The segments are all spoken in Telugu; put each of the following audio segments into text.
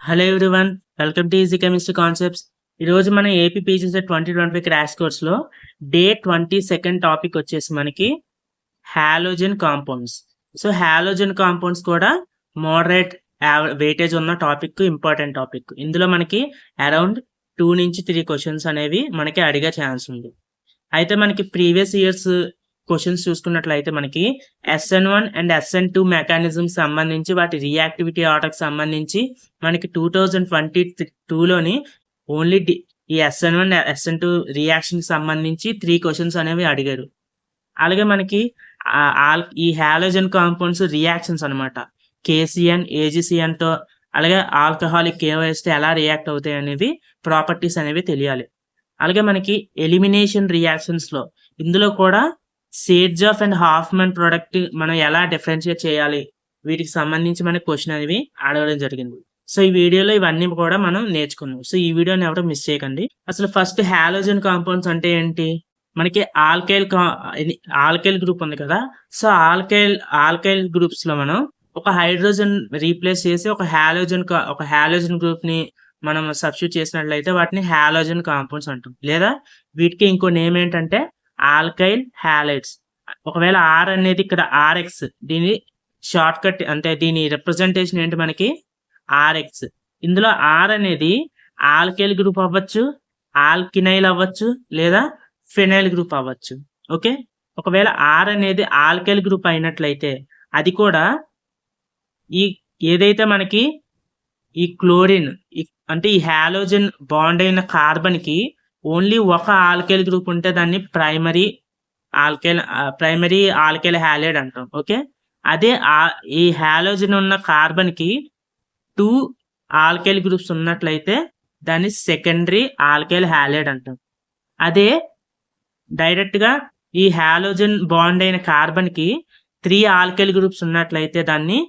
Hello everyone, welcome to easy chemistry concepts. ఈరోజు మన ఏపీ పీజీసెట్ 2025 క్రాష్ కోర్స్లో డే 22 టాపిక్ వచ్చేసి మనకి halogen compounds. So halogen compounds కూడా మోడరేట్ వెయిటేజ్ ఉన్న టాపిక్, ఇంపార్టెంట్ టాపిక్. ఇందులో మనకి అరౌండ్ 2 నుంచి 3 క్వశ్చన్స్ అనేవి మనకి అడిగే ఛాన్స్ ఉంది. అయితే మనకి ప్రీవియస్ ఇయర్స్ క్వశ్చన్స్ చూసుకున్నట్లయితే మనకి SN1 అండ్ SN2 మెకానిజం సంబంధించి వాటి రియాక్టివిటీ ఆర్డర్కి సంబంధించి మనకి 2022లోని ఓన్లీ ఈ SN1 SN2 రియాక్షన్ సంబంధించి 3 క్వశ్చన్స్ అనేవి అడిగారు. అలాగే మనకి ఈ హాలోజన్ కాంపౌండ్స్ రియాక్షన్స్ అనమాట, KCN AgCnతో అలాగే ఆల్కహాలిక్ KOHతో ఎలా రియాక్ట్ అవుతాయి అనేవి ప్రాపర్టీస్ అనేవి తెలియాలి. అలాగే మనకి ఎలిమినేషన్ రియాక్షన్స్లో ఇందులో కూడా సేడ్జాఫ్ అండ్ హాఫ్మన్ ప్రోడక్ట్ మనం ఎలా డిఫరెన్షియేట్ చేయాలి, వీటికి సంబంధించి మనకి క్వశ్చన్ అనేవి అడగడం జరిగింది. సో ఈ వీడియోలో ఇవన్నీ కూడా మనం నేర్చుకున్నాం. సో ఈ వీడియోని ఎవరు మిస్ చేయకండి. అసలు ఫస్ట్ హాలోజన్ కాంపౌండ్స్ అంటే ఏంటి? మనకి ఆల్కైల్ గ్రూప్ ఉంది కదా. సో ఆల్కైల్ గ్రూప్స్ లో మనం ఒక హైడ్రోజన్ రీప్లేస్ చేసి ఒక హాలోజన్ గ్రూప్ ని మనం సబ్స్టిట్యూట్ చేసినట్లయితే వాటిని హాలోజన్ కాంపౌండ్స్ అంటాం. లేదా వీటికి ఇంకో నేమ్ ఏంటంటే ఆల్కైల్ హాలైడ్స్. ఒకవేళ ఆర్ అనేది ఇక్కడ RX, దీని షార్ట్ కట్ అంటే దీని రిప్రజెంటేషన్ ఏంటి మనకి RX. ఇందులో ఆర్ అనేది ఆల్కైల్ గ్రూప్ అవ్వచ్చు, ఆల్కినైల్ అవ్వచ్చు, లేదా ఫినైల్ గ్రూప్ అవ్వచ్చు. ఓకే, ఒకవేళ ఆర్ అనేది ఆల్కైల్ గ్రూప్ అయినట్లయితే అది కూడా ఈ ఏదైతే మనకి ఈ క్లోరిన్ అంటే ఈ హాలోజన్ బాండ్ అయిన కార్బన్ కి ఓన్లీ ఒక ఆల్కైల్ గ్రూప్ ఉంటే దాన్ని ప్రైమరీ ఆల్కైల్ హాలైడ్ అంటాం. ఓకే, అదే ఈ హాలోజన్ ఉన్న కార్బన్ కి 2 ఆల్కైల్ గ్రూప్స్ ఉన్నట్లయితే దాన్ని సెకండరీ ఆల్కైల్ హాలైడ్ అంటాం. అదే డైరెక్ట్ గా ఈ హాలోజన్ బాండ్ అయిన కార్బన్ కి 3 ఆల్కైల్ గ్రూప్స్ ఉన్నట్లయితే దాన్ని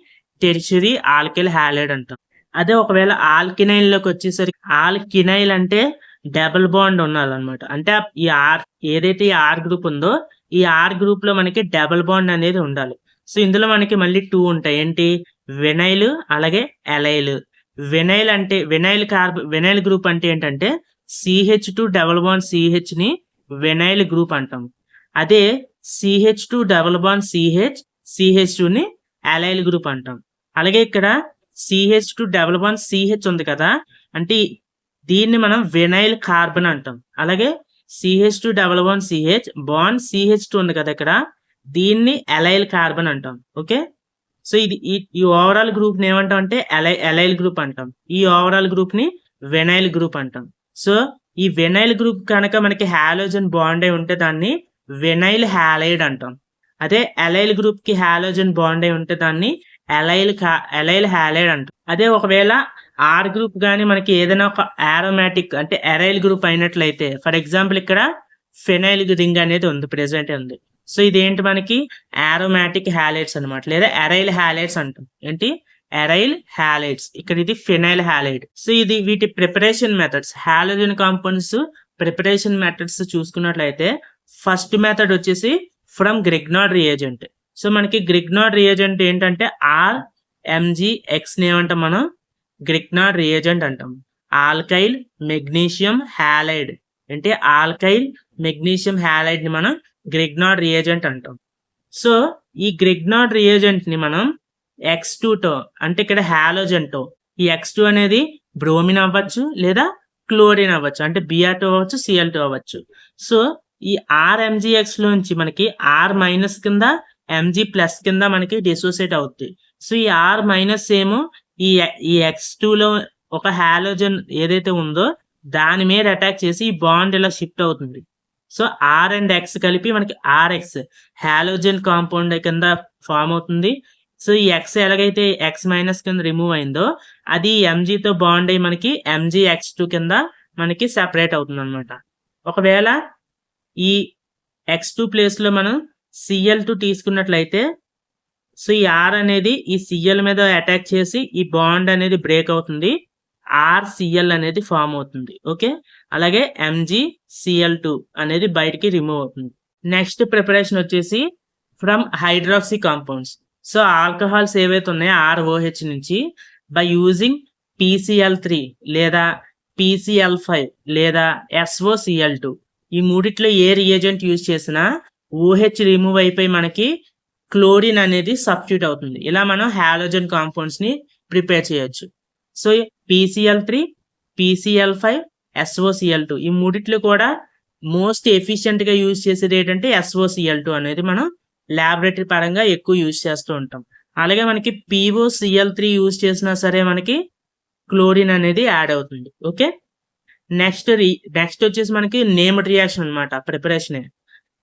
టెర్షియరీ ఆల్కైల్ హాలైడ్ అంటాం. అదే ఒకవేళ ఆల్కినైల్ లోకి వచ్చేసరికి ఆల్కినైల్ అంటే డబుల్ బాండ్ ఉండాలన్నమాట. అంటే ఈ ఏదైతే ఈ ఆర్ గ్రూప్ ఉందో ఈ ఆర్ గ్రూప్ లో మనకి డబుల్ బాండ్ అనేది ఉండాలి. సో ఇందులో మనకి మళ్ళీ 2 ఉంటాయి. ఏంటి? వినైల్ అలాగే ఎలైల్. వినైల్ గ్రూప్ అంటే ఏంటంటే CH2 డబుల్ బాండ్ CH ని వినైల్ గ్రూప్ అంటాం. అదే CH2 డబుల్ బాండ్ CH2 ని అలైల్ గ్రూప్ అంటాం. అలాగే ఇక్కడ CH2 డబుల్ బాండ్ CH ఉంది కదా, అంటే దీన్ని మనం వినైల్ కార్బన్ అంటాం. అలాగే CH2 double bond CH bond CH2 ఉంది కదా ఇక్కడ, దీన్ని అలైల్ కార్బన్ అంటాం. ఓకే, సో ఇది ఈ ఓవరాల్ గ్రూప్ ని ఏమంటాం అంటే అలైల్ గ్రూప్ అంటాం. ఈ ఓవరాల్ గ్రూప్ ని వినైల్ గ్రూప్ అంటాం. సో ఈ వినైల్ గ్రూప్ కనుక మనకి హాలోజన్ బాండ్ అయి ఉంటే దాన్ని వినైల్ హాలైడ్ అంటాం. అదే అలైల్ గ్రూప్ కి హాలోజన్ బాండ్ అయి ఉంటే దాన్ని అలైల్ హాలైడ్ అంటాం. అదే ఒకవేళ ఆర్ గ్రూప్ కానీ మనకి ఏదైనా ఒక ఆరోమాటిక్ అంటే అరైల్ గ్రూప్ అయినట్లయితే, ఫర్ ఎగ్జాంపుల్ ఇక్కడ ఫినైల్ రింగ్ అనేది ఉంది, ప్రెసెంట్ ఉంది. సో ఇదేంటి మనకి ఆరోమాటిక్ హాలైడ్స్ అనమాట, లేదా అరైల్ హాలైడ్స్ అంటాం. ఏంటి? Aryl halides. ఇక్కడ ఇది ఫినైల్ హాలైడ్. సో ఇది వీటి preparation methods, halogen compounds preparation methods చూసుకున్నట్లయితే ఫస్ట్ మెథడ్ వచ్చేసి ఫ్రమ్ గ్రిగ్నార్డ్ రియేజెంట్. సో మనకి గ్రిగ్నార్డ్ రియేజెంట్ ఏంటంటే RMgX ని ఏమంటాం మనం? గ్రిగ్నార్డ్ రియేజెంట్ అంటాం. Alkyl magnesium halide. అంటే ఆల్కైల్ మెగ్నీషియం హాలైడ్ ని మనం గ్రిగ్నార్డ్ రియేజెంట్ అంటాం. సో ఈ గ్రిగ్నార్డ్ రియేజెంట్ ని మనం X2 తో, అంటే ఇక్కడ హాలోజన్ తో, ఈ X2 అనేది బ్రోమిన్ అవ్వచ్చు లేదా క్లోరిన్ అవ్వచ్చు, అంటే Br2 అవ్వచ్చు, Cl2 అవ్వచ్చు. సో ఈ RMgX లోంచి మనకి R- కింద Mg+ కింద మనకి డిసోసియేట్ అవుతుంది. సో ఈ R- ఏమో ఈ X2 లో ఒక హాలోజన్ ఏదైతే ఉందో దాని మీద అటాక్ చేసి ఈ బాండ్ ఇలా షిఫ్ట్ అవుతుంది. సో R అండ్ X కలిపి మనకి RX హాలోజన్ కాంపౌండ్ కింద ఫామ్ అవుతుంది. సో ఈ X ఎలాగైతే X- కింద రిమూవ్ అయిందో అది Mg తో బాండ్ అయ్యి మనకి MgX2 కింద మనకి సెపరేట్ అవుతుంది అనమాట. ఒకవేళ ఈ X2 ప్లేస్ లో మనం Cl2 తీసుకున్నట్లయితే, సో ఈ R అనేది ఈ Cl మీద అటాక్ చేసి ఈ బాండ్ అనేది బ్రేక్ అవుతుంది, RCl అనేది ఫామ్ అవుతుంది. ఓకే, అలాగే MgCl2 అనేది బయటికి రిమూవ్ అవుతుంది. నెక్స్ట్ ప్రిపరేషన్ వచ్చేసి from hydroxy compounds. So alcohols ఏవైతే ఉన్నాయో ROH నుంచి బై యూజింగ్ PCl3 లేదా PCl5 లేదా SOCl2 ఈ మూడిట్లో ఏ రియేజెంట్ యూజ్ చేసినా OH రిమూవ్ అయిపోయి మనకి క్లోరిన్ అనేది సబ్స్టిట్యూట్ అవుతుంది. ఇలా మనం హాలోజన్ కాంపౌండ్స్ ని ప్రిపేర్ చేయొచ్చు. సో PCl3, PCl5, SOCl2 ఈ మూడిట్లో కూడా మోస్ట్ ఎఫిషియెంట్ గా యూజ్ చేసేది ఏంటంటే SOCl2 అనేది మనం ల్యాబొరేటరీ పరంగా ఎక్కువ యూజ్ చేస్తూ ఉంటాం. అలాగే మనకి POCl3 యూజ్ చేసినా సరే మనకి క్లోరిన్ అనేది యాడ్ అవుతుంది. ఓకే, నెక్స్ట్ వచ్చేసి మనకి నేమ్డ్ రియాక్షన్ అనమాట. ప్రిపరేషన్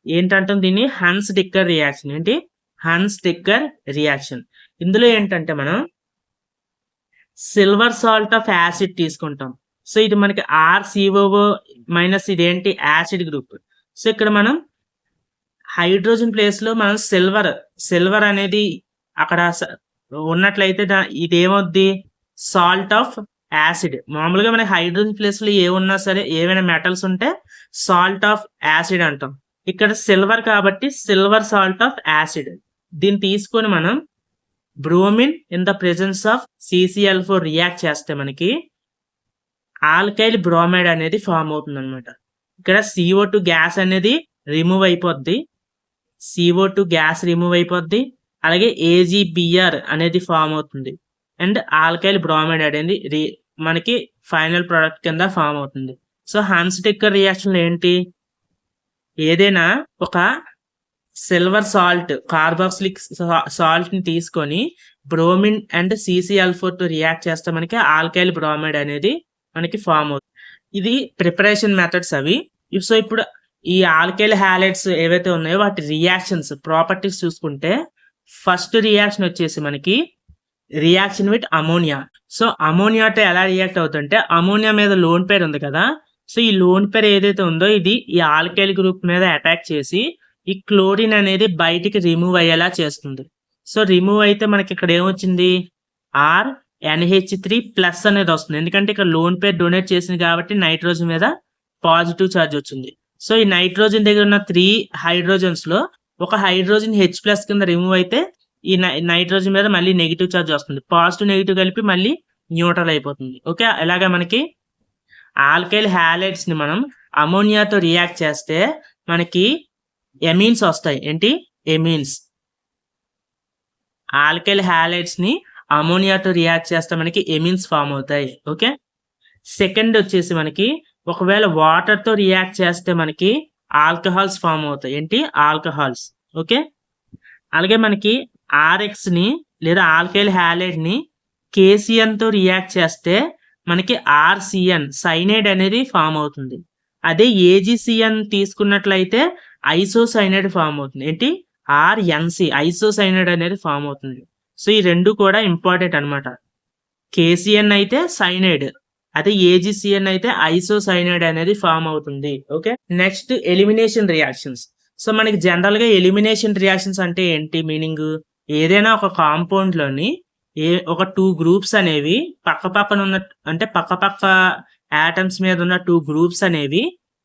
ఏంటంటే దీన్ని హన్స్-డిక్కర్ రియాక్షన్. ఏంటి హన్స్-డిక్కర్ రియాక్షన్? ఇందులో ఏంటంటే మనం సిల్వర్ సాల్ట్ ఆఫ్ యాసిడ్ తీసుకుంటాం. సో ఇది మనకి RCOO మైనస్ ఇదేంటి యాసిడ్ గ్రూప్. సో ఇక్కడ మనం హైడ్రోజన్ ప్లేస్ లో మనం సిల్వర్ అనేది అక్కడ ఉన్నట్లయితే ఇదేమవుద్ది సాల్ట్ ఆఫ్ యాసిడ్. మామూలుగా మనకి హైడ్రోజన్ ప్లేస్ లో ఏమున్నా సరే ఏమైనా మెటల్స్ ఉంటే సాల్ట్ ఆఫ్ యాసిడ్ అంటాం. ఇక్కడ సిల్వర్ కాబట్టి సిల్వర్ సాల్ట్ ఆఫ్ యాసిడ్. దీన్ని తీసుకొని మనం bromine in the presence of CCl4 react చేస్తే మనకి ఆల్కైల్ బ్రోమైడ్ అనేది ఫామ్ అవుతుంది అనమాట. ఇక్కడ CO2 గ్యాస్ అనేది రిమూవ్ అయిపోద్ది. CO2 గ్యాస్ రిమూవ్ అయిపోద్ది. అలాగే AgBr అనేది ఫామ్ అవుతుంది. అండ్ ఆల్కైల్ బ్రోమైడ్ అనేది మనకి ఫైనల్ ప్రోడక్ట్ కింద ఫామ్ అవుతుంది. సో హన్స్-డిక్కర్ రియాక్షన్ ఏంటి? ఏదైనా ఒక సిల్వర్ సాల్ట్ కార్బాక్సిలిక్ సాల్ట్ ని తీసుకొని బ్రోమిన్ అండ్ CCl4 తో రియాక్ట్ చేస్తే మనకి ఆల్కైల్ బ్రోమైడ్ అనేది మనకి ఫామ్ అవుతుంది. ఇది ప్రిపరేషన్ మెథడ్స్ అవి. సో ఇప్పుడు ఈ ఆల్కైల్ హాలైడ్స్ ఏవైతే ఉన్నాయో వాటి రియాక్షన్స్ ప్రాపర్టీస్ చూసుకుంటే ఫస్ట్ రియాక్షన్ వచ్చేసి మనకి రియాక్షన్ విత్ అమోనియా. సో అమోనియాతో ఎలా రియాక్ట్ అవుతుంటే అమోనియా మీద లోన్ పేర్ ఉంది కదా. సో ఈ లోన్ పేర్ ఏదైతే ఉందో ఇది ఈ ఆల్కైల్ గ్రూప్ మీద అటాక్ చేసి ఈ క్లోరిన్ అనేది బయటికి రిమూవ్ అయ్యేలా చేస్తుంది. సో రిమూవ్ అయితే మనకి ఇక్కడ ఏమొచ్చింది RNH3+ అనేది వస్తుంది. ఎందుకంటే ఇక్కడ లోన్ పేర్ డొనేట్ చేసింది కాబట్టి నైట్రోజన్ మీద పాజిటివ్ ఛార్జ్ వచ్చింది. సో ఈ నైట్రోజన్ దగ్గర ఉన్న 3 హైడ్రోజన్స్ లో ఒక హైడ్రోజన్ H+ కింద రిమూవ్ అయితే ఈ నైట్రోజన్ మీద మళ్ళీ నెగిటివ్ ఛార్జ్ వస్తుంది. పాజిటివ్ నెగిటివ్ కలిపి మళ్ళీ న్యూట్రల్ అయిపోతుంది. ఓకే, ఇలాగా మనకి ఆల్కైల్ హాలైడ్స్ ని మనం అమోనియాతో రియాక్ట్ చేస్తే మనకి ఎమీన్స్ వస్తాయి. ఏంటి ఎమీన్స్? ఆల్కైల్ హాలైడ్స్ ని అమోనియాతో రియాక్ట్ చేస్తే మనకి ఎమీన్స్ ఫామ్ అవుతాయి. ఓకే, సెకండ్ వచ్చేసి మనకి ఒకవేళ వాటర్ తో రియాక్ట్ చేస్తే మనకి ఆల్కహాల్స్ ఫామ్ అవుతాయి. ఏంటి ఆల్కహాల్స్? ఓకే, అలాగే మనకి RX ని లేదా ఆల్కైల్ హాలైడ్ ని KCN తో రియాక్ట్ చేస్తే మనకి RCN సైనైడ్ అనేది ఫామ్ అవుతుంది. అదే AgCN తీసుకున్నట్లయితే ఐసోసైనైడ్ ఫామ్ అవుతుంది. ఏంటి RNC ఐసోసైనైడ్ అనేది ఫామ్ అవుతుంది. సో ఈ రెండు కూడా ఇంపార్టెంట్ అనమాట. KCN అయితే సైనైడ్, అదే AgCN అయితే ఐసోసైనైడ్ అనేది ఫామ్ అవుతుంది. Okay, next elimination reactions. So మనకి జనరల్ గా ఎలిమినేషన్ రియాక్షన్స్ అంటే ఏంటి మీనింగ్? ఏదైనా ఒక కాంపౌండ్ లోని ఒక 2 గ్రూప్స్ అనేవి పక్కన ఉన్న అంటే పక్క ఆటమ్స్ మీద ఉన్న 2 గ్రూప్స్ అనేవి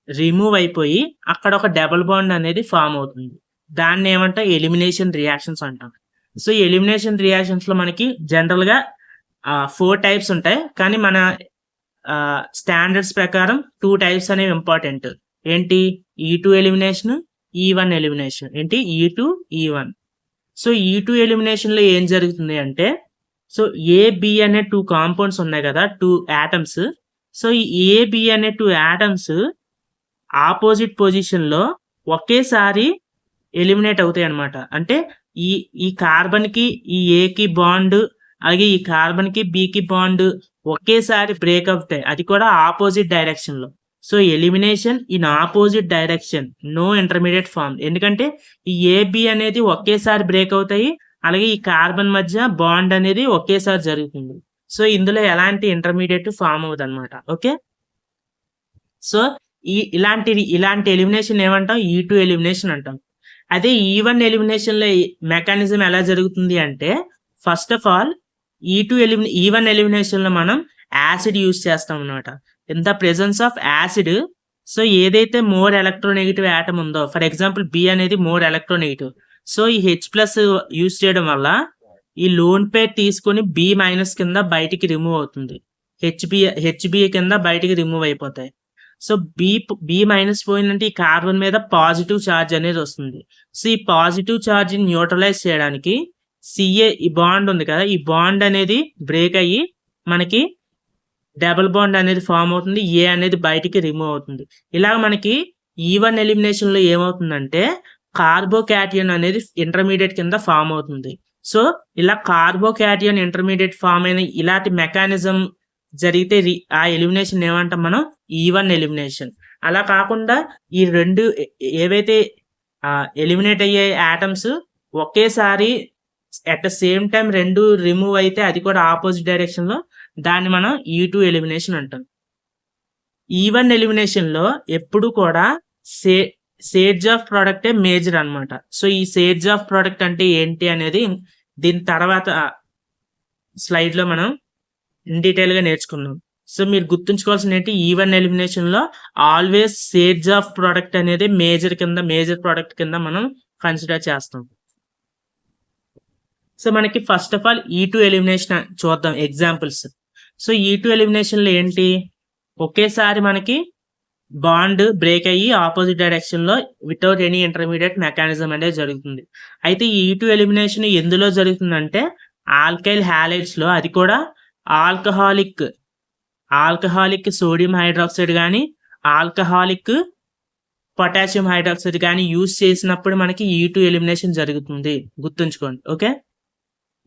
రిమూవ్ అయిపోయి అక్కడ ఒక డబుల్ బాండ్ అనేది ఫామ్ అవుతుంది. దాన్ని ఏమంటే ఎలిమినేషన్ రియాక్షన్స్ అంటాం. సో ఈ ఎలిమినేషన్ రియాక్షన్స్ లో మనకి జనరల్ గా 4 టైప్స్ ఉంటాయి. కానీ మన స్టాండర్డ్స్ ప్రకారం 2 టైప్స్ అనేవి ఇంపార్టెంట్. ఏంటి? E2 elimination, E1 elimination. ఏంటి? E2, E1. So E2 elimination లో ఏం జరుగుతుంది అంటే, సో AB అనే 2 కాంపౌండ్స్ ఉన్నాయి కదా, 2 ఆటమ్స్. సో ఈ AB అనే 2 ఆటమ్స్ ఆపోజిట్ పొజిషన్ లో ఒకేసారి ఎలిమినేట్ అవుతాయి అనమాట. అంటే ఈ కార్బన్ కి ఈ A కి బాండ్, అలాగే ఈ కార్బన్ కి B కి బాండ్ ఒకేసారి బ్రేక్ అవుతాయి, అది కూడా ఆపోజిట్ డైరెక్షన్ లో. So elimination in opposite direction, no intermediate form. ఎందుకంటే ఈ AB అనేది ఒకేసారి బ్రేక్ అవుతాయి, అలాగే ఈ కార్బన్ మధ్య బాండ్ అనేది ఒకేసారి జరుగుతుంది. సో ఇందులో ఎలాంటి ఇంటర్మీడియట్ ఫామ్ అవుతుంది అనమాట. ఓకే, సో ఇలాంటి ఎలిమినేషన్ ఏమంటాం? E2 ఎలిమినేషన్ అంటాం. అదే E1 ఎలిమినేషన్ లో మెకానిజం ఎలా జరుగుతుంది అంటే, first of all E1 elimination లో మనం యాసిడ్ యూజ్ చేస్తాం అనమాట. In the presence of acid, so ఏదైతే మోర్ ఎలక్ట్రోనెగటివ్ ఆటమ్ ఉందో, ఫర్ ఎగ్జాంపుల్ B అనేది మోర్ ఎలక్ట్రోనెగటివ్, సో ఈ H+ యూజ్ చేయడం వల్ల ఈ లోన్ పేర్ తీసుకొని B- కింద బయటికి రిమూవ్ అవుతుంది. హెచ్బిఏ కింద బయటికి రిమూవ్ అయిపోతాయి. సో బి మైనస్ పోయిందంటే ఈ కార్బన్ మీద పాజిటివ్ ఛార్జ్ అనేది వస్తుంది. సో ఈ పాజిటివ్ ఛార్జ్ న్యూట్రలైజ్ చేయడానికి సిఏ ఈ బాండ్ ఉంది కదా, ఈ బాండ్ అనేది బ్రేక్ అయ్యి మనకి డబుల్ బాండ్ అనేది ఫామ్ అవుతుంది. ఏ అనేది బయటికి రిమూవ్ అవుతుంది. ఇలా మనకి ఈవన్ ఎలిమినేషన్ లో ఏమవుతుందంటే కార్బోకాటియన్ అనేది ఇంటర్మీడియట్ కింద ఫామ్ అవుతుంది. సో ఇలా కార్బోకాటియన్ ఇంటర్మీడియట్ ఫామ్ అయిన ఇలాంటి మెకానిజం జరిగితే ఆ ఎలిమినేషన్ ఏమంటాం మనం, ఈవన్ ఎలిమినేషన్. అలా కాకుండా ఈ రెండు ఏవైతే ఎలిమినేట్ అయ్యే ఆటమ్స్ ఒకేసారి అట్ ద సేమ్ టైం రెండు రిమూవ్ అయితే అది కూడా ఆపోజిట్ డైరెక్షన్ లో, దాన్ని మనం E2 ఎలిమినేషన్ అంటాం. ఈవన్ ఎలిమినేషన్ లో ఎప్పుడు కూడా సేడ్జ్ ఆఫ్ ప్రోడక్టే మేజర్ అన్నమాట. సో ఈ సేడ్జ్ ఆఫ్ ప్రోడక్ట్ అంటే ఏంటి అనేది దీని తర్వాత స్లైడ్ లో మనం ఇన్ డీటెయిల్ గా నేర్చుకున్నాం. సో మీరు గుర్తుంచుకోవాల్సిన ఏంటి, ఈవన్ ఎలిమినేషన్ లో ఆల్వేస్ సేడ్జ్ ఆఫ్ ప్రోడక్ట్ అనేది మేజర్ ప్రోడక్ట్ కింద మనం కన్సిడర్ చేస్తాం. సో మనకి first of all E2 elimination చూద్దాం ఎగ్జాంపుల్స్. సో E2 ఎలిమినేషన్ లో ఏంటి, ఒకేసారి మనకి బాండ్ బ్రేక్ అయ్యి ఆపోజిట్ డైరెక్షన్ లో వితౌట్ ఎనీ ఇంటర్మీడియట్ మెకానిజం అనేది జరుగుతుంది. అయితే ఈ E2 ఎలిమినేషన్ ఎందులో జరుగుతుందంటే ఆల్కైల్ హ్యాలైడ్స్ లో, అది కూడా ఆల్కహాలిక్ సోడియం హైడ్రాక్సైడ్ కానీ ఆల్కహాలిక్ పొటాషియం హైడ్రాక్సైడ్ కానీ యూజ్ చేసినప్పుడు మనకి E2 ఎలిమినేషన్ జరుగుతుంది. గుర్తుంచుకోండి. ఓకే,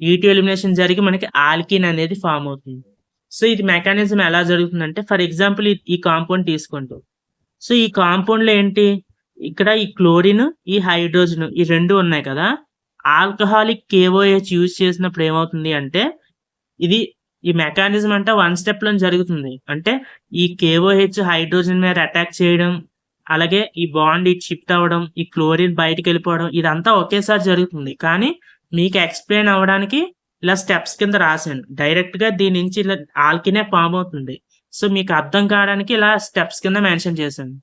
E2 ఎలిమినేషన్ జరిగి మనకి ఆల్కిన్ అనేది ఫామ్ అవుతుంది. సో ఇది మెకానిజం ఎలా జరుగుతుందంటే, ఫర్ ఎగ్జాంపుల్ ఈ కాంపౌండ్ తీసుకుంటూ, సో ఈ కాంపౌండ్ లో ఏంటి, ఇక్కడ ఈ క్లోరిన్ ఈ హైడ్రోజన్ ఈ రెండు ఉన్నాయి కదా, ఆల్కహాలిక్ KOH యూజ్ చేసినప్పుడు ఏమవుతుంది అంటే ఈ మెకానిజం అంటే వన్ స్టెప్ లో జరుగుతుంది. అంటే ఈ KOH హైడ్రోజన్ మీద అటాక్ చేయడం, అలాగే ఈ బాండ్ షిఫ్ట్ అవ్వడం, ఈ క్లోరిన్ బయటకు వెళ్ళిపోవడం, ఇదంతా ఒకేసారి జరుగుతుంది. కానీ మీకు ఎక్స్ప్లెయిన్ అవ్వడానికి ఇలా స్టెప్స్ కింద రాశాను. డైరెక్ట్ గా దీని నుంచి ఇలా ఆల్కినే ఫామ్ అవుతుంది. సో మీకు అర్థం కావడానికి ఇలా స్టెప్స్ కింద మెన్షన్ చేశాను.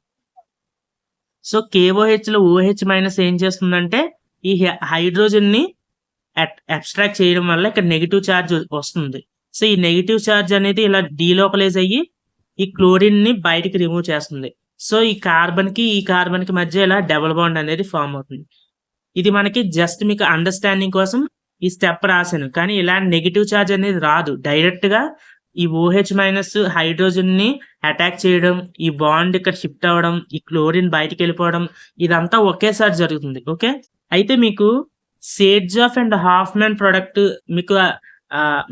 సో KOH లో OH మైనస్ ఏం చేస్తుందంటే ఈ హైడ్రోజన్ ని అబ్స్ట్రాక్ట్ చేయడం వల్ల ఇక్కడ నెగిటివ్ ఛార్జ్ వస్తుంది. సో ఈ నెగిటివ్ ఛార్జ్ అనేది ఇలా డీలోకలైజ్ అయ్యి ఈ క్లోరిన్ ని బయటికి రిమూవ్ చేస్తుంది. సో ఈ కార్బన్ కి మధ్య ఇలా డబుల్ బాండ్ అనేది ఫామ్ అవుతుంది. ఇది మనకి జస్ట్ మీకు అండర్స్టాండింగ్ కోసం ఈ స్టెప్ రాశాను. కానీ ఇలా నెగిటివ్ ఛార్జ్ అనేది రాదు. డైరెక్ట్ గా ఈ OH మైనస్ హైడ్రోజన్ ని అటాక్ చేయడం, ఈ బాండ్ ఇక్కడ షిఫ్ట్ అవ్వడం, ఈ క్లోరిన్ బయటికి వెళ్ళిపోవడం, ఇదంతా ఒకేసారి జరుగుతుంది. ఓకే, అయితే మీకు Saytzeff and Hofmann product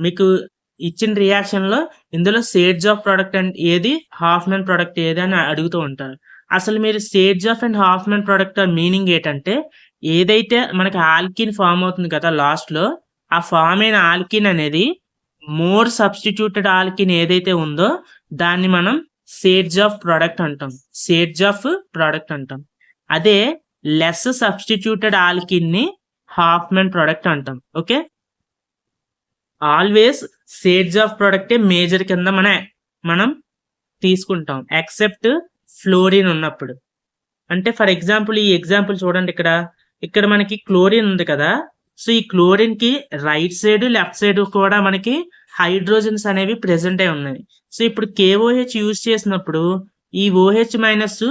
మీకు ఇచ్చిన రియాక్షన్ లో ఇందులో సేడ్జ్ ఆఫ్ ప్రొడక్ట్ అండ్ ఏది, హాఫ్మన్ ప్రొడక్ట్ ఏది అని అడుగుతూ ఉంటారు. అసలు మీరు Saytzeff and Hofmann product meaning ఏంటంటే, ఏదైతే మనకి ఆల్కిన్ ఫామ్ అవుతుంది కదా లాస్ట్ లో, ఆ ఫామ్ అయిన ఆల్కిన్ అనేది మోర్ సబ్స్టిట్యూటెడ్ ఆల్కిన్ ఏదైతే ఉందో దాన్ని మనం సేడ్జ్ ఆఫ్ ప్రోడక్ట్ అంటాం. అదే లెస్ సబ్స్టిట్యూటెడ్ ఆల్కిన్ ని హాఫ్మన్ ప్రొడక్ట్ అంటాం. ఓకే, ఆల్వేస్ సేడ్జ్ ఆఫ్ ప్రొడక్టే మేజర్ కింద మనం తీసుకుంటాం ఎక్సెప్ట్ ఫ్లోరిన్ ఉన్నప్పుడు. అంటే ఫర్ ఎగ్జాంపుల్ ఈ ఎగ్జాంపుల్ చూడండి, ఇక్కడ మనకి క్లోరిన్ ఉంది కదా. సో ఈ క్లోరిన్ కి రైట్ సైడ్ లెఫ్ట్ సైడ్ కూడా మనకి హైడ్రోజన్స్ అనేవి ప్రెసెంట్ అయి ఉన్నాయి. సో ఇప్పుడు KOH యూజ్ చేసినప్పుడు ఈ OH మైనస్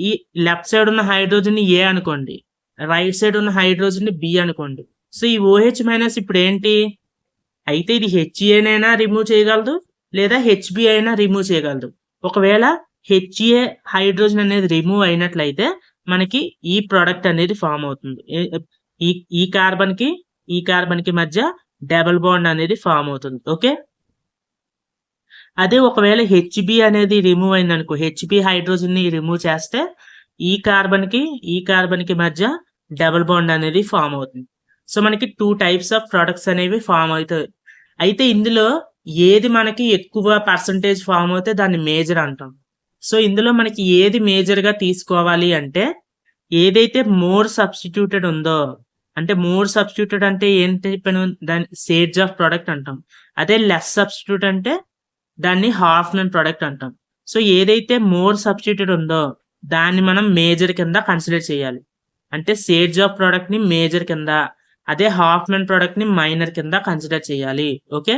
ఈ లెఫ్ట్ సైడ్ ఉన్న హైడ్రోజన్ ని A అనుకోండి, రైట్ సైడ్ ఉన్న హైడ్రోజన్ ని B అనుకోండి. సో ఈ OH మైనస్ ఇప్పుడు ఏంటి, అయితే ఇది HA రిమూవ్ చేయగలదు లేదా HB అయినా రిమూవ్ చేయగలదు. ఒకవేళ HA హైడ్రోజన్ అనేది రిమూవ్ అయినట్లయితే మనకి ఈ ప్రోడక్ట్ అనేది ఫామ్ అవుతుంది. ఈ కార్బన్ కి మధ్య డబుల్ బాండ్ అనేది ఫామ్ అవుతుంది. ఓకే, అదే ఒకవేళ HB అనేది రిమూవ్ అయింది అనుకో, HB హైడ్రోజన్ ని రిమూవ్ చేస్తే ఈ కార్బన్ కి మధ్య డబుల్ బాండ్ అనేది ఫామ్ అవుతుంది. సో మనకి 2 టైప్స్ ఆఫ్ ప్రొడక్ట్స్ అనేవి ఫామ్ అవుతాయి. అయితే ఇందులో ఏది మనకి ఎక్కువ పర్సంటేజ్ ఫామ్ అవుతే దాన్ని మేజర్ అంటాం. సో ఇందులో మనకి ఏది మేజర్ గా తీసుకోవాలి అంటే, ఏదైతే మోర్ సబ్స్టిట్యూటెడ్ ఉందో, అంటే మోర్ సబ్స్టిట్యూటెడ్ అంటే ఏంటి, దాన్ని సేడ్జ్ ఆఫ్ ప్రొడక్ట్ అంటాం. అదే లెస్ సబ్స్టిట్యూట్ అంటే దాన్ని హాఫ్మన్ ప్రొడక్ట్ అంటాం. సో ఏదైతే మోర్ సబ్స్టిట్యూటెడ్ ఉందో దాన్ని మనం మేజర్ కింద కన్సిడర్ చేయాలి. అంటే సేడ్జ్ ఆఫ్ ప్రొడక్ట్ ని మేజర్ కింద, అదే హాఫ్మన్ ప్రొడక్ట్ ని మైనర్ కింద కన్సిడర్ చేయాలి. ఓకే,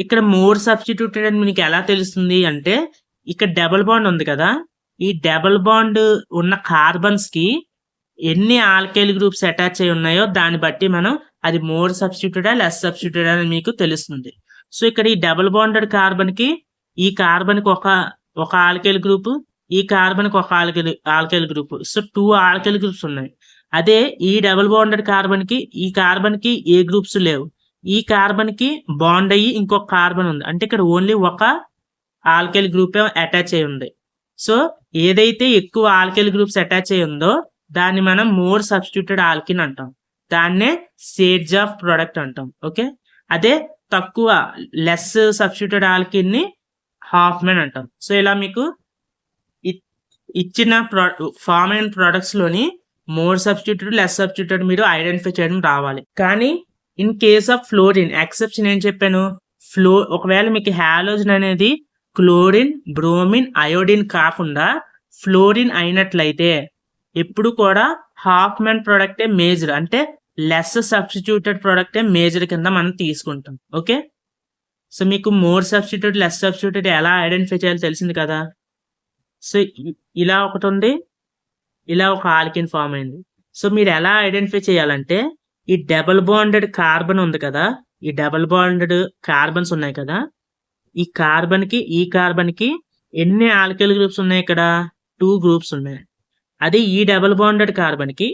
ఇక్కడ మోర్ సబ్స్టిట్యూటెడ్ అని మీకు ఎలా తెలుస్తుంది అంటే, ఇక్కడ డబుల్ బాండ్ ఉంది కదా, ఈ డబుల్ బాండ్ ఉన్న కార్బన్స్ కి ఎన్ని ఆల్కైల్ గ్రూప్స్ అటాచ్ అయి ఉన్నాయో దాన్ని బట్టి మనం అది మోర్ సబ్స్టిట్యూటెడా లెస్ సబ్స్టిట్యూటెడా అని మీకు తెలుస్తుంది. సో ఇక్కడ ఈ డబుల్ బాండెడ్ కార్బన్ కి ఈ కార్బన్ కి ఒక ఆల్కైల్ గ్రూప్, ఈ కార్బన్ కి ఒక alkyl group, so 2 alkyl groups ఉన్నాయి. అదే ఈ డబుల్ బాండెడ్ కార్బన్ కి ఈ కార్బన్ కి ఏ గ్రూప్స్ లేవు, ఈ కార్బన్ కి బాండ్ అయ్యి ఇంకొక కార్బన్ ఉంది, అంటే ఇక్కడ ఓన్లీ ఒక ఆల్కైల్ గ్రూప్ అటాచ్ అయి ఉంది. సో ఏదైతే ఎక్కువ ఆల్కైల్ గ్రూప్స్ అటాచ్ అయి ఉందో దాన్ని మనం మోర్ సబ్స్టిట్యూటెడ్ ఆల్కిన్ అంటాం, దాన్నే సేజ్ ఆఫ్ ప్రొడక్ట్ అంటాం. ఓకే, అదే తక్కువ లెస్ సబ్స్టిట్యూటెడ్ ఆల్కిన్ ని హాఫ్మెన్ అంటాం. సో ఇలా మీకు ఇచ్చిన ఫార్మ్ అండ్ ప్రొడక్ట్స్ లోని మోర్ సబ్స్టిట్యూటెడ్ లెస్ సబ్స్టిట్యూటెడ్ మీరు ఐడెంటిఫై చేయడం రావాలి. కానీ in case of fluorine exception ఏం చెప్పాను, ఒకవేళ మీకు హాలోజన్ అనేది క్లోరిన్, బ్రోమిన్, అయోడిన్ కాకుండా ఫ్లోరిన్ అయినట్లయితే ఎప్పుడు కూడా హాఫ్మెన్ ప్రొడక్టే మేజర్, అంటే లెస్ సబ్స్టిట్యూటెడ్ ప్రొడక్టే మేజర్ కింద మనం తీసుకుంటాం. ఓకే, సో మీకు మోర్ సబ్స్టిట్యూట్ లెస్ సబ్స్టిట్యూట్ ఎలా ఐడెంటిఫై చేయాలో తెలిసింది కదా. సో ఇలా ఒకటి ఉంది, ఇలా ఒక ఆల్కిన్ ఫామ్ అయింది. సో మీరు ఎలా ఐడెంటిఫై చేయాలంటే, ఈ డబుల్ బాండెడ్ కార్బన్ ఉంది కదా, ఈ డబుల్ బాండెడ్ కార్బన్స్ ఉన్నాయి కదా, ఈ కార్బన్ కి ఎన్ని ఆల్కైల్ గ్రూప్స్ ఉన్నాయి, ఇక్కడ 2 గ్రూప్స్ ఉన్నాయి. అదే ఈ డబుల్ బాండెడ్ కార్బన్ కి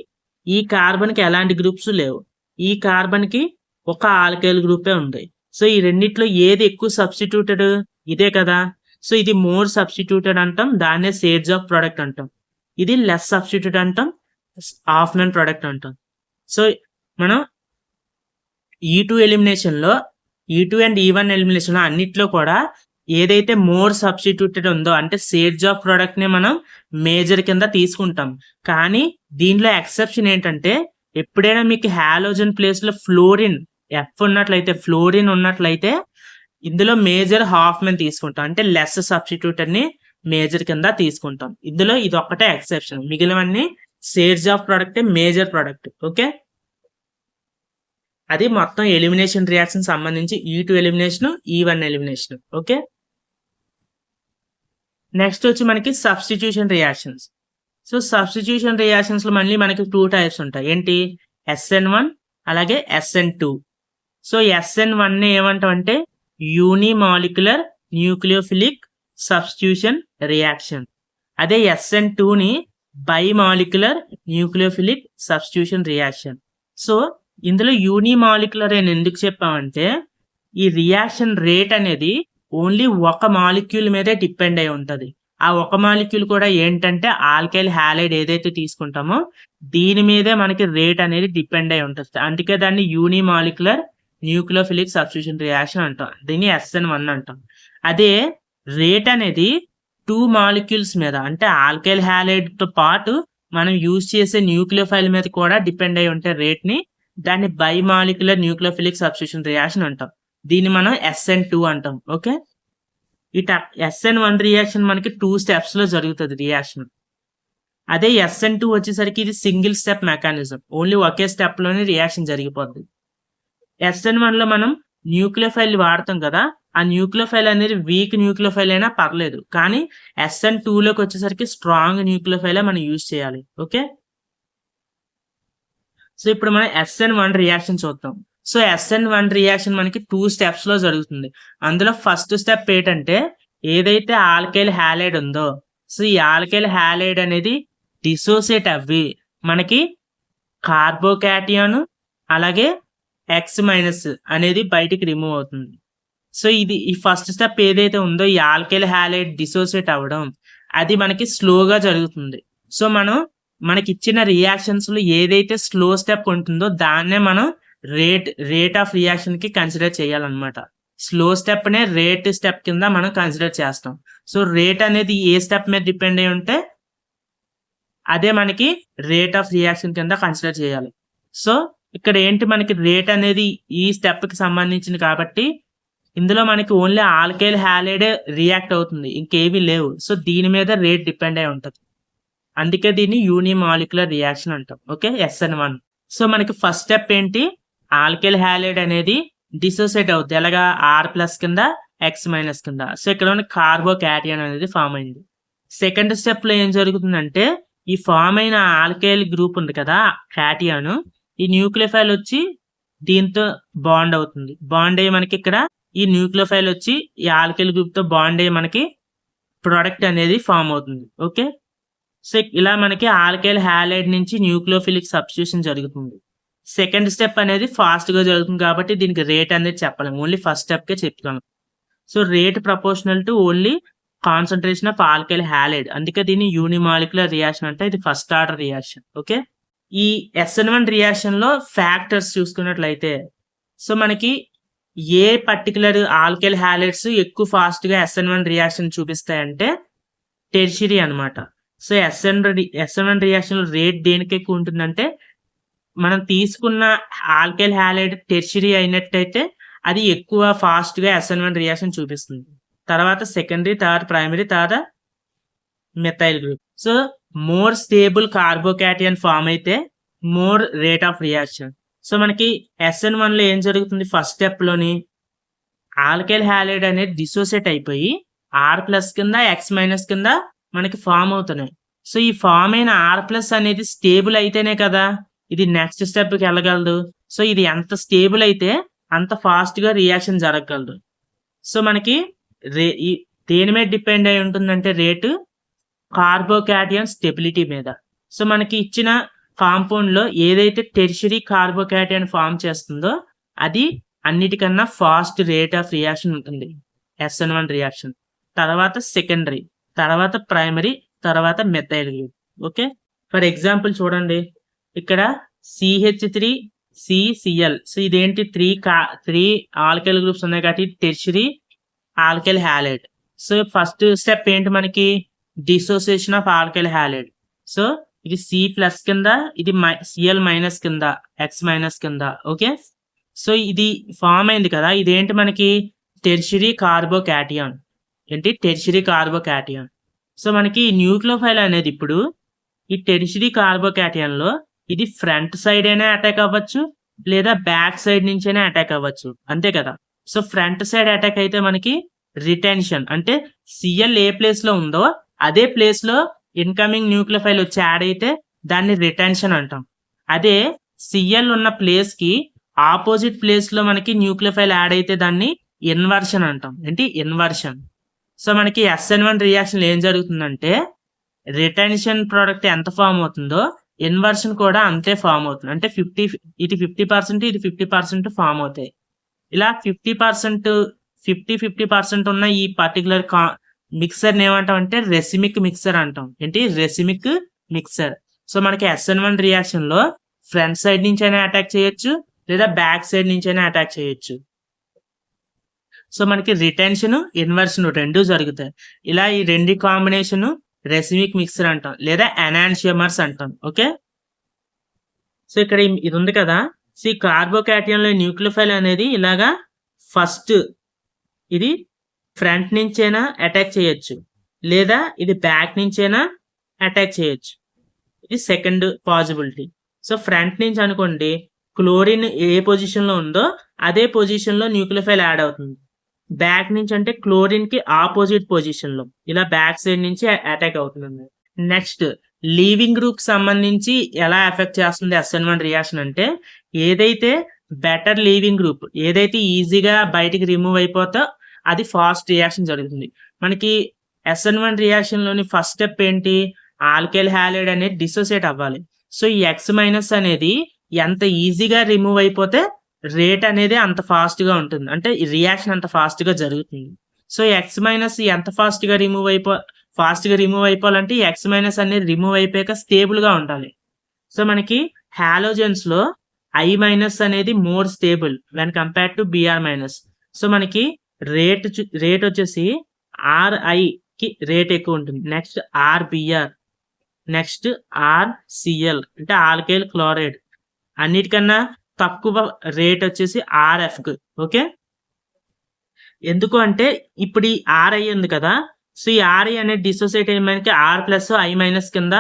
ఈ కార్బన్ కి ఎలాంటి గ్రూప్స్ లేవు, ఈ కార్బన్ కి ఒక ఆల్కైల్ గ్రూపే ఉంది. సో ఈ రెండిట్లో ఏది ఎక్కువ సబ్స్టిట్యూటెడ్, ఇదే కదా. సో ఇది మోర్ సబ్స్టిట్యూటెడ్ అంటాం, దాన్నే సేజ్ ఆఫ్ ప్రొడక్ట్ అంటాం. ఇది లెస్ సబ్స్టిట్యూట్ అంటాం, హాఫ్మెన్ ప్రొడక్ట్ అంటాం. సో మనం E2 ఎలిమినేషన్ లో E2 అండ్ E1 ఎలిమినేషన్ లో అన్నిట్లో కూడా ఏదైతే మోర్ సబ్స్టిట్యూటెడ్ ఉందో అంటే సేజ్ ఆఫ్ ప్రొడక్ట్ ని మనం మేజర్ కింద తీసుకుంటాం. కానీ దీనిలో ఎక్సెప్షన్ ఏంటంటే, ఎప్పుడైనా మీకు హాలోజన్ ప్లేస్ లో ఫ్లోరిన్ ఉన్నట్లయితే ఇందులో మేజర్ హాఫ్మెన్ తీసుకుంటాం, అంటే లెస్ సబ్స్టిట్యూటెడ్ ని మేజర్ కింద తీసుకుంటాం. ఇందులో ఇది ఒక్కటే ఎక్సెప్షన్, మిగిలినవన్నీ Saytzeff product major product. Okay, అది మొత్తం ఎలిమినేషన్ రియాక్షన్ సంబంధించి E2 elimination, E1 elimination. Okay, next వచ్చి మనకి substitution reactions. So substitution reactions లో మళ్ళీ మనకి 2 టైప్స్ ఉంటాయి. ఏంటి, SN1 అలాగే SN2. సో SN1 ని ఏమంటాం అంటే యూనిమాలిక్యులర్ న్యూక్లియోఫిలిక్ సబ్స్టిట్యూషన్ రియాక్షన్. అదే SN2 ని bimolecular nucleophilic substitution reaction. So ఇందులో యూనిమాలిక్యులర్ అని ఎందుకు చెప్పామంటే, ఈ రియాక్షన్ రేట్ అనేది ఓన్లీ ఒక మాలిక్యూల్ మీదే డిపెండ్ అయి ఉంటది. ఆ ఒక మాలిక్యూల్ కూడా ఏంటంటే ఆల్కైల్ హ్యాలైడ్ ఏదైతే తీసుకుంటామో దీని మీదే మనకి రేట్ అనేది డిపెండ్ అయి ఉంటుంది. అందుకే దాన్ని యూనిమాలిక్యులర్ న్యూక్లియోఫిలిక్ సబ్స్టిట్యూషన్ రియాక్షన్ అంటాం, దీన్ని SN1 అంటాం. అదే రేట్ అనేది 2 మాలిక్యూల్స్ మీద, అంటే ఆల్కైల్ హ్యాలైడ్ తో పాటు మనం యూజ్ చేసే న్యూక్లియోఫైల్ మీద కూడా డిపెండ్ అయి ఉంటే రేట్ ని, దాన్ని బైమాలిక్యులర్ న్యూక్లియోఫిలిక్ సబ్స్టిట్యూషన్ రియాక్షన్ అంటాం. దీన్ని మనం SN2 అంటాం. ఓకే, SN1 రియాక్షన్ మనకి 2 స్టెప్స్ లో జరుగుతుంది రియాక్షన్. అదే SN2 వచ్చేసరికి ఇది సింగిల్ స్టెప్ మెకానిజం, ఓన్లీ ఒకే స్టెప్ లోనే రియాక్షన్ జరిగిపోద్ది. SN1 లో మనం న్యూక్లియోఫైల్ వాడతాం కదా, ఆ న్యూక్లియోఫైల్ అనేది వీక్ న్యూక్లియోఫైల్ అయినా పర్లేదు, కానీ SN2 లోకి వచ్చేసరికి స్ట్రాంగ్ న్యూక్లియోఫైల్ మనం యూజ్ చేయాలి. ఓకే, సో ఇప్పుడు మనం SN1 రియాక్షన్ చూద్దాం. సో SN1 రియాక్షన్ మనకి 2 స్టెప్స్ లో జరుగుతుంది. అందులో ఫస్ట్ స్టెప్ ఏంటంటే, ఏదైతే ఆల్కైల్ హ్యాలైడ్ ఉందో, సో ఈ ఆల్కైల్ హ్యాలైడ్ అనేది డిసోసియేట్ అవ్వి మనకి కార్బోకాటియాన్ అలాగే X- అనేది బయటికి రిమూవ్ అవుతుంది. సో ఇది ఈ ఫస్ట్ స్టెప్ ఏదైతే ఉందో, ఈ ఆల్కైల్ హ్యాలైడ్ డిసోసియేట్ అవ్వడం, అది మనకి స్లోగా జరుగుతుంది. సో మనకి ఇచ్చిన రియాక్షన్స్ లో ఏదైతే స్లో స్టెప్ ఉంటుందో దాన్నే మనం రేట్ ఆఫ్ రియాక్షన్ కి కన్సిడర్ చేయాలన్నమాట. స్లో స్టెప్ నే రేట్ స్టెప్ కింద మనం కన్సిడర్ చేస్తాం. సో రేట్ అనేది ఏ స్టెప్ మీద డిపెండ్ అయి ఉంటే అదే మనకి రేట్ ఆఫ్ రియాక్షన్ కింద కన్సిడర్ చేయాలి. సో ఇక్కడ ఏంటి, మనకి రేట్ అనేది ఈ స్టెప్ కి సంబంధించింది కాబట్టి ఇందులో మనకి ఓన్లీ ఆల్కైల్ హ్యాలైడ్ రియాక్ట్ అవుతుంది, ఇంకేవి లేవు. సో దీని మీద రేట్ డిపెండ్ అయి ఉంటుంది, అందుకే దీన్ని యూనిమాలిక్యులర్ రియాక్షన్ అంటాం. Okay, SN1. సో మనకి ఫస్ట్ స్టెప్ ఏంటి, ఆల్కైల్ హ్యాలైడ్ అనేది డిసోసియేట్ అవుద్ది. ఎలాగా R ప్లస్ కింద X మైనస్ కింద. సో ఇక్కడ ఉన్న కార్బోకాటియన్ అనేది ఫామ్ అయింది. సెకండ్ స్టెప్‌లో ఏం జరుగుతుందంటే ఈ ఫామ్ అయిన ఆల్కైల్ గ్రూప్ ఉంది కదా! కాటియాన్ ఈ న్యూక్లియోఫైల్ వచ్చి దీంతో బాండ్ అవుతుంది. బాండ్ అయ్యి మనకి ఇక్కడ ఈ న్యూక్లియోఫైల్ వచ్చి ఈ ఆల్కైల్ గ్రూప్‌తో బాండ్ అయ్యి మనకి ప్రొడక్ట్ అనేది ఫామ్ అవుతుంది. ఓకే. సో ఇలా మనకి ఆల్కైల్ హాలైడ్ నుంచి న్యూక్లియోఫిలిక్ సబ్స్టిట్యూషన్ జరుగుతుంది. సెకండ్ స్టెప్ అనేది ఫాస్ట్‌గా జరుగుతుంది కాబట్టి దీనికి రేట్ అనేది చెప్పలేము. ఓన్లీ ఫస్ట్ స్టెప్‌కే చెప్తాను. So rate proportional to only concentration of alkyl halide. అందుకే దీన్ని యూనిమాలిక్యులర్ రియాక్షన్ అంటే ఇది ఫస్ట్ ఆర్డర్ రియాక్షన్. ఓకే. ఈ SN1 రియాక్షన్‌లో ఫ్యాక్టర్స్ చూసుకున్నట్లయితే సో మనకి ఏ పర్టిక్యులర్ ఆల్కైల్ హాలైడ్స్ ఎక్కువ ఫాస్ట్‌గా SN1 రియాక్షన్ చూపిస్తాయంటే టెర్షియరీ అన్నమాట. సో SN1 రియాక్షన్‌లో రేట్ దేనికి ఎక్కువ ఉంటుందంటే మనం తీసుకున్న ఆల్కైల్ హాలైడ్ టెర్షియరీ అయినట్టయితే అది ఎక్కువ ఫాస్ట్‌గా SN1 రియాక్షన్ చూపిస్తుంది. తర్వాత సెకండరీ, థర్డ్ ప్రైమరీ, తర్వాత methyl group. So more stable carbocation form అయితే more rate of reaction. So మనకి SN1లో ఏం జరుగుతుంది ఫస్ట్ స్టెప్‌లోని ఆల్కైల్ హాలైడ్ అనేది డిసోసియేట్ అయిపోయి R ప్లస్ కింద X మైనస్ కింద మనకి ఫామ్ అవుతున్నాయి. సో ఈ ఫామ్ అయిన R ప్లస్ అనేది స్టేబుల్ అయితేనే కదా ఇది నెక్స్ట్ స్టెప్‌కి వెళ్ళగలదు. సో ఇది ఎంత స్టేబుల్ అయితే అంత ఫాస్ట్‌గా రియాక్షన్ జరగగలదు. సో మనకి దేని మీద డిపెండ్ అయి ఉంటుందంటే రేటు కార్బోకాటియన్ స్టెబిలిటీ మీద. సో మనకి ఇచ్చిన కాంపౌండ్‌లో ఏదైతే టెర్షియరీ కార్బోకాటియన్ ఫామ్ చేస్తుందో అది అన్నిటికన్నా ఫాస్ట్ రేట్ ఆఫ్ రియాక్షన్ ఉంటుంది. SN1 reaction. తర్వాత సెకండరీ, తర్వాత ప్రైమరీ, తర్వాత methyl group. Okay. For example చూడండి. ఇక్కడ CH3 CCl. సో ఇదేంటి 3 ఆల్కైల్ గ్రూప్స్ ఉన్నాయి కాబట్టి tertiary alkyl halide. So first step ఏంటి మనకి dissociation of alkyl halide. So ఇది C ప్లస్ కింద, ఇది Cl మైనస్ కింద, X మైనస్ కింద. ఓకే. సో ఇది ఫామ్ అయింది కదా ఇదేంటి మనకి టెర్షియరీ కార్బోకాటియన్. ఏంటి టెర్షియరీ కార్బోకాటియన్. సో మనకి న్యూక్లియోఫైల్ అనేది ఇప్పుడు ఈ టెర్షియరీ కార్బోకాటియన్‌లో ఇది ఫ్రంట్ సైడ్ అయినా అటాక్ అవ్వచ్చు లేదా బ్యాక్ సైడ్ నుంచైనా అటాక్ అవ్వచ్చు. అంతే కదా. సో ఫ్రంట్ సైడ్ అటాక్ అయితే మనకి రిటెన్షన్ అంటే Cl ఏ ప్లేస్ లో ఉందో అదే ప్లేస్ లో ఇన్కమింగ్ న్యూక్లియోఫైల్ వచ్చి యాడ్ అయితే దాన్ని రిటెన్షన్ అంటాం. అదే Cl ఉన్న ప్లేస్ కి ఆపోజిట్ ప్లేస్ లో మనకి న్యూక్లియోఫైల్ యాడ్ అయితే దాన్ని ఇన్వర్షన్ అంటాం. ఏంటి ఇన్వర్షన్. సో మనకి SN1 రియాక్షన్ ఏం జరుగుతుందంటే రిటెన్షన్ ప్రోడక్ట్ ఎంత ఫామ్ అవుతుందో ఇన్వర్షన్ కూడా అంతే ఫామ్ అవుతుంది. అంటే ఇది 50% ఇది 50% ఫామ్ అవుతాయి. ఇలా 50% ఉన్న ఈ పర్టికులర్ మిక్సర్ ఏమంటాం అంటే రెసిమిక్ మిక్సర్ అంటాం. ఏంటి రెసిమిక్ మిక్సర్. సో మనకి SN1 రియాక్షన్ లో ఫ్రంట్ సైడ్ నుంచి అయినా అటాక్ చేయొచ్చు లేదా బ్యాక్ సైడ్ నుంచి అయినా అటాక్ చేయొచ్చు. సో మనకి రిటెన్షన్ ఇన్వర్షన్ రెండు జరుగుతాయి. ఇలా ఈ రెండు కాంబినేషన్ రెసిమిక్ మిక్సర్ అంటాం లేదా ఎనాన్షియమర్స్ అంటాం. ఓకే. సో ఇక్కడ ఇది ఉంది కదా. సో ఈ కార్బోకాటియన్ లో న్యూక్లియోఫైల్ అనేది ఇలాగా ఫస్ట్ ఇది ఫ్రంట్ నుంచైనా అటాక్ చేయొచ్చు లేదా ఇది బ్యాక్ నుంచైనా అటాక్ చేయొచ్చు. ఇది సెకండ్ పాసిబిలిటీ. సో ఫ్రంట్ నుంచి అనుకోండి క్లోరిన్ ఏ పొజిషన్ లో ఉందో అదే పొజిషన్ లో న్యూక్లియోఫైల్ యాడ్ అవుతుంది. బ్యాక్ నుంచి అంటే క్లోరిన్ కి ఆపోజిట్ పొజిషన్ లో ఇలా బ్యాక్ సైడ్ నుంచి అటాక్ అవుతుంది. నెక్స్ట్ లీవింగ్ గ్రూప్ సంబంధించి ఎలా ఎఫెక్ట్ చేస్తుంది SN1 రియాక్షన్ అంటే ఏదైతే బెటర్ లీవింగ్ గ్రూప్ ఏదైతే ఈజీగా బయటికి రిమూవ్ అయిపోతా అది ఫాస్ట్ రియాక్షన్ జరుగుతుంది. మనకి SN1 రియాక్షన్ లోని ఫస్ట్ స్టెప్ ఏంటి ఆల్కైల్ హాలైడ్ అనేది డిసోసియేట్ అవ్వాలి. సో ఈ X మైనస్ అనేది ఎంత ఈజీగా రిమూవ్ అయిపోతే రేట్ అనేది అంత ఫాస్ట్ గా ఉంటుంది. అంటే ఈ రియాక్షన్ అంత ఫాస్ట్ గా జరుగుతుంది. సో X మైనస్ ఎంత ఫాస్ట్ గా రిమూవ్ అయిపోవాలంటే X మైనస్ అనేది రిమూవ్ అయిపోయాక స్టేబుల్ గా ఉండాలి. సో మనకి హాలోజన్స్ లో I మైనస్ అనేది more stable when compare to Br minus. So మనకి రేట్ వచ్చేసి Ri కి రేట్ ఎక్కువ ఉంటుంది. నెక్స్ట్ RBr, నెక్స్ట్ RCl అంటే ఆల్కైల్ క్లోరైడ్. అన్నిటికన్నా తక్కువ రేట్ వచ్చేసి RF కు. ఓకే. ఎందుకు అంటే ఇప్పుడు ఈ Ri ఉంది కదా. సో ఈ Ri అనేది డిసోసియేట్ అయ్యే మనకి R ప్లస్ I మైనస్ కింద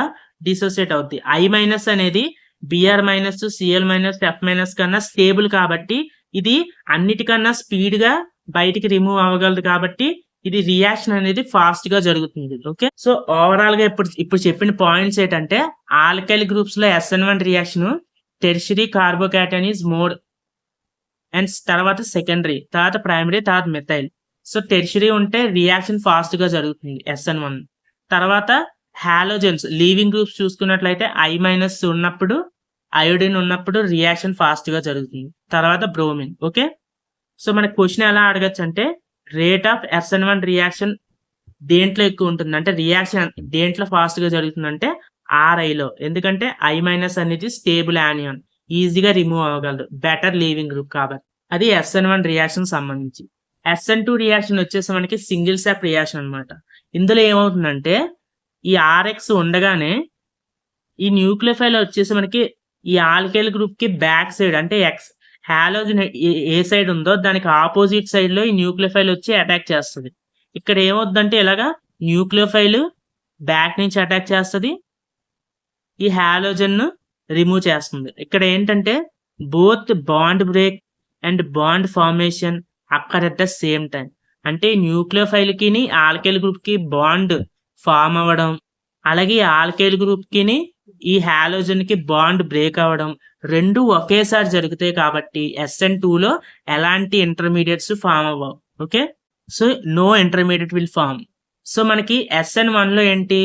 డిసోసియేట్ అవుతుంది. I మైనస్ అనేది Br minus Cl minus F minus కన్నా స్టేబుల్ కాబట్టి ఇది అన్నిటికన్నా స్పీడ్ గా బయటికి రిమూవ్ అవ్వగలదు కాబట్టి ఇది రియాక్షన్ అనేది ఫాస్ట్ గా జరుగుతుంది. ఓకే, సో ఓవరాల్ గా ఇప్పుడు చెప్పిన పాయింట్స్ ఏంటంటే ఆల్కైల్ గ్రూప్స్ లో SN1 reaction tertiary carbocation is more and తర్వాత సెకండరీ, తర్వాత ప్రైమరీ, తర్వాత మెథైల్. సో టెర్షరీ ఉంటే రియాక్షన్ ఫాస్ట్ గా జరుగుతుంది SN1. తర్వాత హాలోజన్స్ లీవింగ్ గ్రూప్స్ చూసుకున్నట్లయితే I- ఉన్నప్పుడు, అయోడిన్ ఉన్నప్పుడు రియాక్షన్ ఫాస్ట్ గా జరుగుతుంది. తర్వాత బ్రోమిన్. ఓకే, సో మనకి క్వశ్చన్ ఎలా అడగచ్చు అంటే రేట్ ఆఫ్ SN1 రియాక్షన్ దేంట్లో ఎక్కువ ఉంటుంది అంటే రియాక్షన్ దేంట్లో ఫాస్ట్ గా జరుగుతుందంటే RIలో. ఎందుకంటే I- అనేది స్టేబుల్ యానియాన్, ఈజీగా రిమూవ్ అవ్వగలదు, బెటర్ లీవింగ్ గ్రూప్ కాబట్టి. అది SN1 రియాక్షన్ సంబంధించి. SN2 రియాక్షన్ వచ్చేసి మనకి సింగిల్ స్టెప్ రియాక్షన్ అన్నమాట. ఇందులో ఏమవుతుందంటే ఈ RX ఉండగానే ఈ న్యూక్లియోఫైల్ వచ్చేసి మనకి ఈ ఆల్కైల్ గ్రూప్ కి బ్యాక్ సైడ్ అంటే హాలోజన్ ఏ సైడ్ ఉందో దానికి ఆపోజిట్ సైడ్ లో ఈ న్యూక్లియోఫైల్ వచ్చి అటాక్ చేస్తుంది. ఇక్కడ ఏమవుతుందంటే ఇలాగా న్యూక్లియోఫైల్ బ్యాక్ నుంచి అటాక్ చేస్తుంది, ఈ హాలోజన్ ను రిమూవ్ చేస్తుంది. ఇక్కడ ఏంటంటే both bond break and bond formation occur at the same time. అంటే న్యూక్లియోఫైల్ కి ఆల్కైల్ గ్రూప్ కి బాండ్ ఫామ్ అవ్వడం, అలాగే ఆల్కైల్ గ్రూప్ కి ఈ హాలోజన్ కి బాండ్ బ్రేక్ అవ్వడం రెండు ఒకేసారి జరుగుతాయి కాబట్టి SN2 లో ఎలాంటి ఇంటర్మీడియట్స్ ఫామ్ అవ్వవు. Okay, so no intermediate will form. So మనకి SN1 లో ఏంటి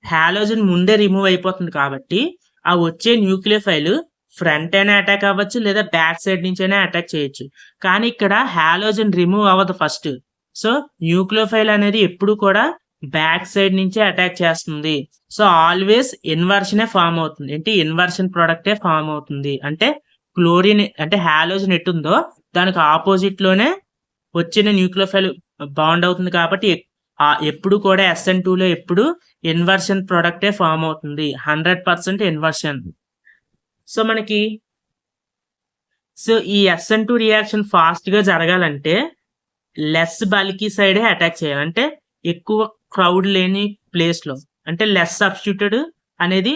హాలోజన్ ముందే రిమూవ్ అయిపోతుంది కాబట్టి ఆ వచ్చే న్యూక్లియోఫైల్ ఫ్రంట్ అయినా అటాక్ అవ్వచ్చు లేదా బ్యాక్ సైడ్ నుంచి అయినా అటాక్ చేయొచ్చు. కానీ ఇక్కడ హాలోజన్ రిమూవ్ అవ్వదు ఫస్ట్. సో న్యూక్లియోఫైల్ అనేది ఎప్పుడు కూడా బ్యాక్ సైడ్ నుంచే అటాక్ చేస్తుంది. సో ఆల్వేస్ ఇన్వర్షన్ ఫామ్ అవుతుంది. ఏంటి ఇన్వర్షన్ ప్రొడక్టే ఫామ్ అవుతుంది. అంటే క్లోరిన్ అంటే హాలోజన్ ఎట్టుందో దానికి ఆపోజిట్ లోనే వచ్చిన న్యూక్లియోఫైల్ బాండ్ అవుతుంది కాబట్టి ఎప్పుడు కూడా SN2 లో ఎప్పుడు ఇన్వర్షన్ ప్రొడక్టే ఫామ్ అవుతుంది, 100% ఇన్వర్షన్. సో మనకి ఈ SN2 రియాక్షన్ ఫాస్ట్ గా జరగాలంటే లెస్ బల్కీ సైడే అటాక్ చేయాలి. అంటే ఎక్కువ క్రౌడ్ లేని ప్లేస్ లో, అంటే లెస్ సబ్స్టిట్యూటెడ్ అనేది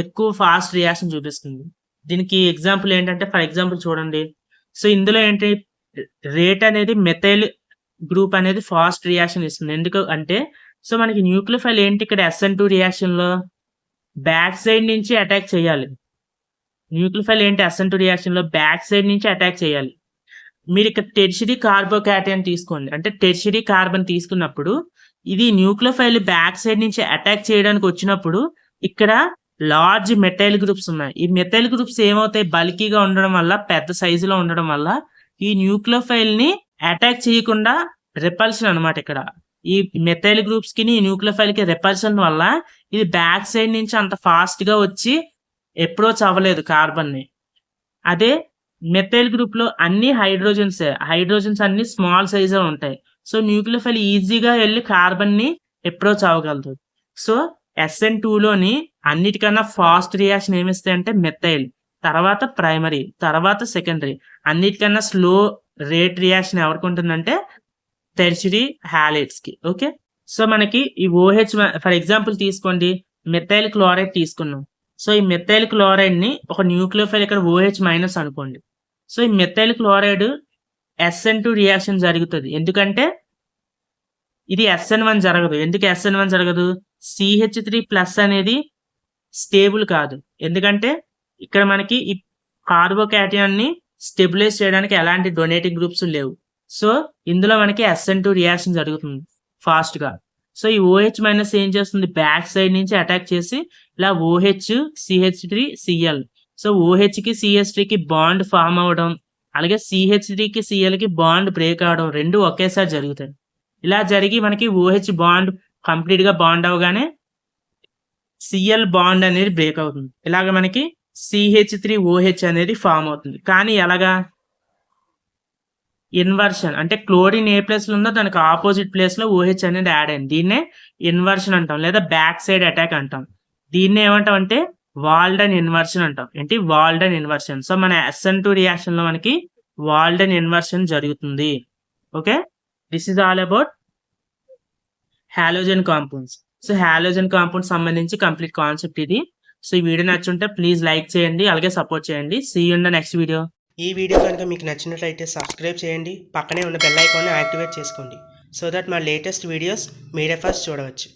ఎక్కువ ఫాస్ట్ రియాక్షన్ చూపిస్తుంది. దీనికి ఎగ్జాంపుల్ ఏంటంటే ఫర్ ఎగ్జాంపుల్ చూడండి. సో ఇందులో ఏంటి రేట్ అనేది మెథైల్ గ్రూప్ అనేది ఫాస్ట్ రియాక్షన్ ఇస్తుంది. ఎందుకు అంటే సో మనకి న్యూక్లియోఫైల్ ఏంటి ఇక్కడ SN2 రియాక్షన్ లో బ్యాక్ సైడ్ నుంచి అటాక్ చేయాలి. న్యూక్లియోఫైల్ ఏంటి SN2 రియాక్షన్ లో బ్యాక్ సైడ్ నుంచి అటాక్ చేయాలి. మీరు ఇక్కడ టెర్షరీ కార్బోకాటైన్ తీసుకోండి. అంటే టెర్షరీ కార్బన్ తీసుకున్నప్పుడు ఇది న్యూక్లియోఫైల్ బ్యాక్ సైడ్ నుంచి అటాక్ చేయడానికి వచ్చినప్పుడు ఇక్కడ లార్జ్ మెథైల్ గ్రూప్స్ ఉన్నాయి. ఈ మెథైల్ గ్రూప్స్ ఏమవుతాయి బల్కీగా ఉండడం వల్ల, పెద్ద సైజులో ఉండడం వల్ల ఈ న్యూక్లియోఫైల్ ని అటాక్ చేయకుండా రిపల్షన్ అనమాట. ఇక్కడ ఈ మెథైల్ గ్రూప్స్ కి న్యూక్లియోఫైల్ కి రిపల్షన్ వల్ల ఇది బ్యాక్ సైడ్ నుంచి అంత ఫాస్ట్ గా వచ్చి అప్రోచ్ అవ్వలేదు కార్బన్ ని. అదే మెథైల్ గ్రూప్ లో అన్ని హైడ్రోజన్స్ అన్ని స్మాల్ సైజ్ ఉంటాయి. సో న్యూక్లియోఫైల్ ఈజీగా వెళ్ళి కార్బన్ ని అప్రోచ్ అవ్వగలదు. సో SN2 లోని అన్నిటికన్నా ఫాస్ట్ రియాక్షన్ ఏమిస్తాయి అంటే మెథైల్, తర్వాత ప్రైమరీ, తర్వాత సెకండరీ. అన్నిటికన్నా స్లో రేట్ రియాక్షన్ ఎవరికి ఉంటుందంటే టెర్షరీ హాలైడ్స్ కి. ఓకే, సో మనకి ఈ OH ఫర్ ఎగ్జాంపుల్ తీసుకోండి, మెథైల్ క్లోరైడ్ తీసుకున్నాం. సో ఈ మెథైల్ క్లోరైడ్ ని ఒక న్యూక్లియోఫైల్ ఇక్కడ OH- అనుకోండి. సో ఈ మెథైల్ క్లోరైడ్ SN2 రియాక్షన్ జరుగుతుంది. ఎందుకంటే ఇది SN1 జరగదు. ఎందుకు SN1 జరగదు? CH3+ అనేది స్టేబుల్ కాదు. ఎందుకంటే ఇక్కడ మనకి ఈ కార్బోకాటైన్ ని స్టెబిలైజ్ చేయడానికి ఎలాంటి డొనేటింగ్ గ్రూప్స్ లేవు. సో ఇందులో మనకి SN2 రియాక్షన్ జరుగుతుంది ఫాస్ట్ గా. సో ఈ OH- ఏం చేస్తుంది బ్యాక్ సైడ్ నుంచి అటాక్ చేసి ఇలా OH CH3Cl. సో OH కి CH3 కి బాండ్ ఫామ్ అవడం, అలాగే CH3 కి Cl కి బాండ్ బ్రేక్ అవడం రెండు ఒకేసారి జరుగుతాయి. ఇలా జరిగి మనకి OH బాండ్ కంప్లీట్ గా బాండ్ అవగానే Cl బాండ్ అనేది బ్రేక్ అవుతుంది. ఇలాగ మనకి CH3OH అనేది ఫామ్ అవుతుంది. కానీ ఎలాగా ఇన్వర్షన్ అంటే క్లోరిన్ ఏ ప్లేస్ లో ఉందో దానికి ఆపోజిట్ ప్లేస్ లో OH అనేది యాడ్ అయింది. దీన్నే ఇన్వర్షన్ అంటాం లేదా బ్యాక్ సైడ్ అటాక్ అంటాం. దీన్నే ఏమంటాం అంటే వాల్డన్ ఇన్వర్షన్ అంటాం. ఏంటి వాల్డన్ ఇన్వర్షన్. సో మన SN2 రియాక్షన్ లో మనకి వాల్డన్ ఇన్వర్షన్ జరుగుతుంది. Okay, this is all about halogen compounds. So halogen compounds సంబంధించి కంప్లీట్ కాన్సెప్ట్ ఇది. సో ఈ వీడియో నచ్చుంటే ప్లీజ్ లైక్ చేయండి, అలాగే సపోర్ట్ చేయండి. See you in the next video. ఈ వీడియో కనుక మీకు నచ్చినట్లయితే సబ్స్క్రైబ్ చేయండి, పక్కనే ఉన్న బెల్ ఐకాన్ని యాక్టివేట్ చేసుకోండి సో దట్ మా లేటెస్ట్ వీడియోస్ మీరే ఫస్ట్ చూడవచ్చు.